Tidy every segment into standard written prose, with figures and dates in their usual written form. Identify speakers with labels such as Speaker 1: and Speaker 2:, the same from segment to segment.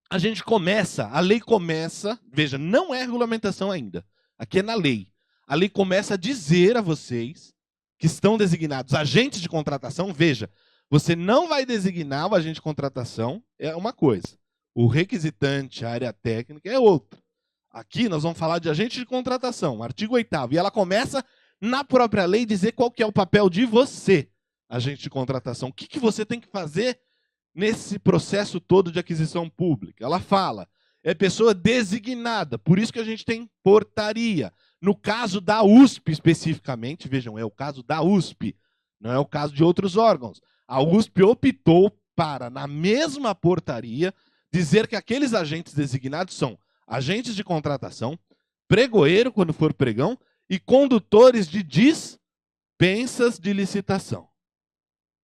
Speaker 1: a gente começa, a lei começa, veja, não é regulamentação ainda, aqui é na lei. A lei começa a dizer a vocês que estão designados agentes de contratação, veja, você não vai designar o agente de contratação, é uma coisa. O requisitante, a área técnica é outra. Aqui nós vamos falar de agente de contratação, artigo 8º, e ela começa na própria lei dizer qual que é o papel de você, agente de contratação. O que você tem que fazer nesse processo todo de aquisição pública? Ela fala, é pessoa designada, por isso que a gente tem portaria. No caso da USP especificamente, vejam, é o caso da USP, não é o caso de outros órgãos. A USP optou para, na mesma portaria, dizer que aqueles agentes designados são agentes de contratação, pregoeiro, quando for pregão, e condutores de dispensas de licitação.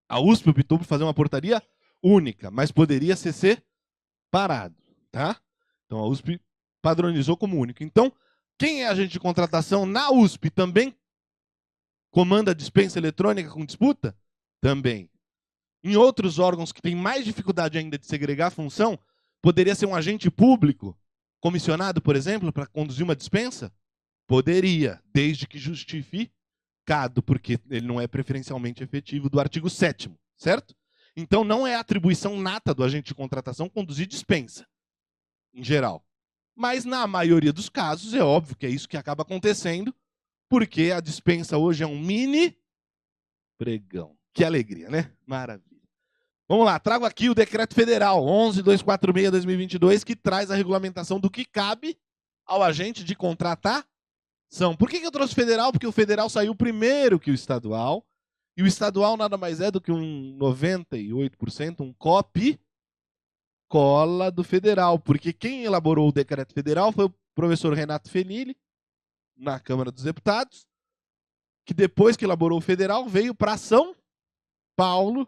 Speaker 1: A USP optou por fazer uma portaria única, mas poderia ser separado, tá? Então a USP padronizou como único. Então, quem é agente de contratação na USP também comanda a dispensa eletrônica com disputa? Também. Em outros órgãos que têm mais dificuldade ainda de segregar a função, poderia ser um agente público comissionado, por exemplo, para conduzir uma dispensa? Poderia, desde que justificado, porque ele não é preferencialmente efetivo do artigo 7º, certo? Então não é atribuição nata do agente de contratação conduzir dispensa, em geral. Mas na maioria dos casos é óbvio que é isso que acaba acontecendo, porque a dispensa hoje é um mini pregão. Que alegria, né? Maravilha. Vamos lá, trago aqui o Decreto Federal 11.246/2022, que traz a regulamentação do que cabe ao agente de contratação. Por que eu trouxe federal? Porque o federal saiu primeiro que o estadual, e o estadual nada mais é do que um 98%, um copy-cola do federal, porque quem elaborou o Decreto Federal foi o professor Renato Fenili, na Câmara dos Deputados, que depois que elaborou o federal, veio para São Paulo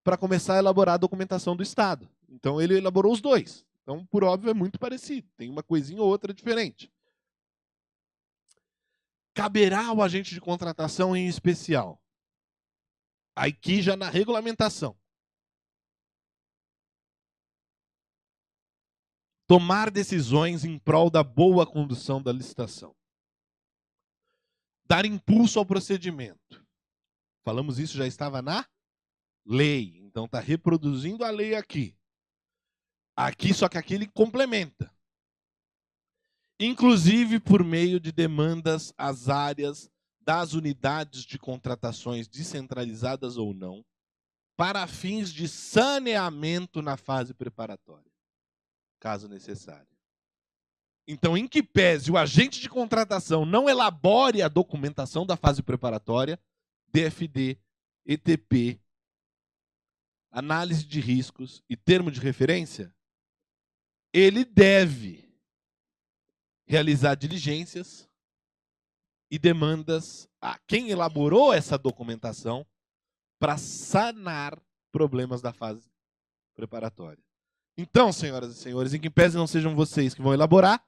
Speaker 1: para começar a elaborar a documentação do Estado. Então ele elaborou os dois. Então, por óbvio, é muito parecido. Tem uma coisinha ou outra diferente. Caberá ao agente de contratação em especial, aqui já na regulamentação, tomar decisões em prol da boa condução da licitação, dar impulso ao procedimento. Falamos isso, já estava na lei, então está reproduzindo a lei aqui. Aqui, só que aqui ele complementa. Inclusive por meio de demandas às áreas das unidades de contratações descentralizadas ou não, para fins de saneamento na fase preparatória, caso necessário. Então, em que pese o agente de contratação não elabore a documentação da fase preparatória, DFD, ETP, análise de riscos e termo de referência, ele deve realizar diligências e demandas a quem elaborou essa documentação para sanar problemas da fase preparatória. Então, senhoras e senhores, em que pese não sejam vocês que vão elaborar,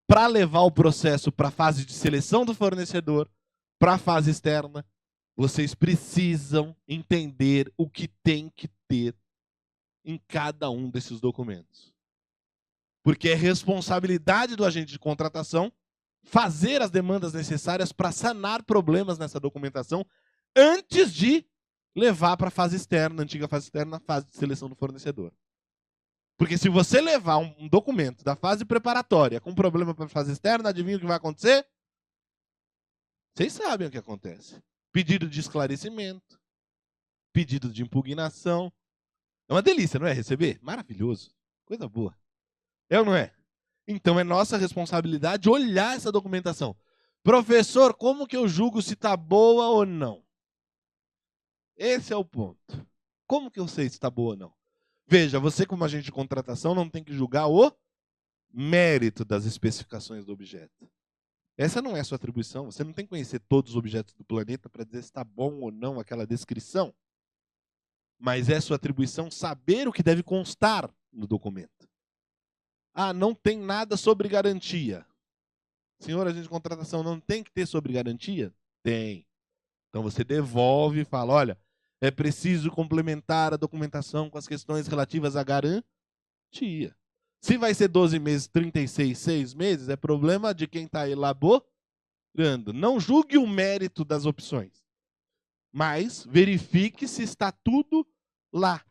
Speaker 1: para levar o processo para a fase de seleção do fornecedor, para a fase externa, vocês precisam entender o que tem que ter em cada um desses documentos. Porque é responsabilidade do agente de contratação fazer as demandas necessárias para sanar problemas nessa documentação antes de levar para a fase externa, antiga fase externa, a fase de seleção do fornecedor. Porque se você levar um documento da fase preparatória com problema para a fase externa, adivinha o que vai acontecer? Vocês sabem o que acontece. Pedido de esclarecimento, pedido de impugnação. É uma delícia, não é? Receber? Maravilhoso. Coisa boa. É ou não é? Então é nossa responsabilidade olhar essa documentação. Professor, como que eu julgo se está boa ou não? Esse é o ponto. Como que eu sei se está boa ou não? Veja, você como agente de contratação não tem que julgar o mérito das especificações do objeto. Essa não é a sua atribuição. Você não tem que conhecer todos os objetos do planeta para dizer se está bom ou não aquela descrição. Mas é sua atribuição saber o que deve constar no documento. Ah, não tem nada sobre garantia. Senhor agente de contratação, não tem que ter sobre garantia? Tem. Então você devolve e fala, olha, é preciso complementar a documentação com as questões relativas à garantia. Se vai ser 12 meses, 36, 6 meses, é problema de quem está elaborando. Não julgue o mérito das opções, mas verifique se está tudo lá.